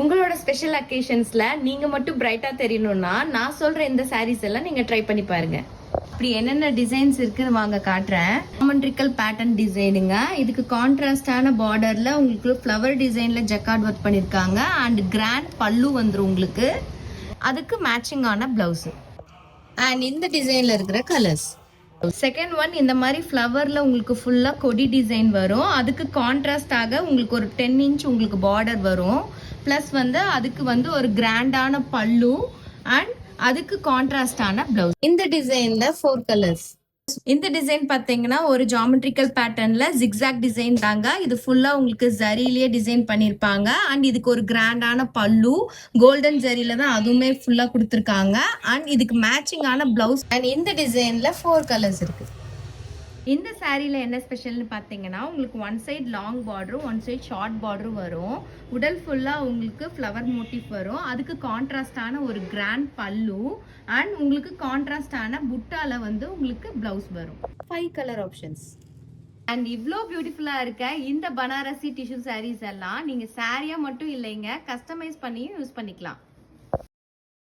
உங்களோட ஸ்பெஷல் அக்கேஷன்ஸ்ல நீங்க மட்டும் பிரைட்டா தெரியணும்னா நான் சொல்ற இந்த சாரீஸ் எல்லாம் நீங்க ட்ரை பண்ணி பாருங்க. இப்படி என்னென்ன டிசைன்ஸ் இருக்குன்னு வாங்க காட்டுறேன். ஜாமெட்ரிக்கல் பேட்டர்ன் டிசைனுங்க. இதுக்கு கான்ட்ராஸ்டான பார்டர்ல உங்களுக்கு ஃப்ளவர் டிசைன்ல ஜக்கார்ட் ஒர்க் பண்ணிருக்காங்க அண்ட் கிராண்ட் பல்லு வந்துரும் உங்களுக்கு. அதுக்கு மேட்சிங்கான பிளவுஸ் அண்ட் இந்த டிசைன்ல இருக்கிற கலர்ஸ். செகண்ட் ஒன் இந்த மாதிரி ஃப்ளவர்ல உங்களுக்கு ஃபுல்லா கொடி டிசைன் வரும். அதுக்கு கான்ட்ராஸ்டாக உங்களுக்கு ஒரு 10 இன்ச் உங்களுக்கு பார்டர் வரும். பிளஸ் வந்து அதுக்கு வந்து ஒரு கிராண்டான பல்லு அண்ட் அதுக்கு கான்ட்ராஸ்டான பிளவுஸ். இந்த டிசைன்ல 4 கலர்ஸ். இந்த டிசைன் பாத்தீங்கன்னா ஒரு ஜாமெட்ரிக்கல் பேட்டர்ன்ல ஜிக்ஸாக் டிசைன் தாங்க. இது ஃபுல்லா உங்களுக்கு ஜரியிலேயே டிசைன் பண்ணிருப்பாங்க அண்ட் இதுக்கு ஒரு கிராண்டான பல்லு கோல்டன் ஜரியில தான் அதுவுமே ஃபுல்லா கொடுத்துருக்காங்க அண்ட் இதுக்கு மேட்சிங்கான பிளவுஸ். அண்ட் இந்த டிசைன்ல 4 கலர்ஸ் இருக்கு. இந்த சாரீல என்ன ஸ்பெஷல்னு பார்த்தீங்கன்னா உங்களுக்கு ஒன் சைட் லாங் பார்டரும் ஒன் சைட் ஷார்ட் பார்டரும் வரும். உடல் ஃபுல்லாக உங்களுக்கு ஃப்ளவர் மோட்டிவ் வரும். அதுக்கு கான்ட்ராஸ்டான ஒரு கிராண்ட் பல்லு அண்ட் உங்களுக்கு கான்ட்ராஸ்டான புட்டால வந்து உங்களுக்கு பிளவுஸ் வரும். 5 கலர் ஆப்ஷன்ஸ். அண்ட் இவ்வளோ பியூட்டிஃபுல்லாக இருக்க இந்த பனாரசி டிஷ்யூ சாரீஸ் எல்லாம் நீங்கள் சாரியாக மட்டும் இல்லைங்க கஸ்டமைஸ் பண்ணியும் யூஸ் பண்ணிக்கலாம்.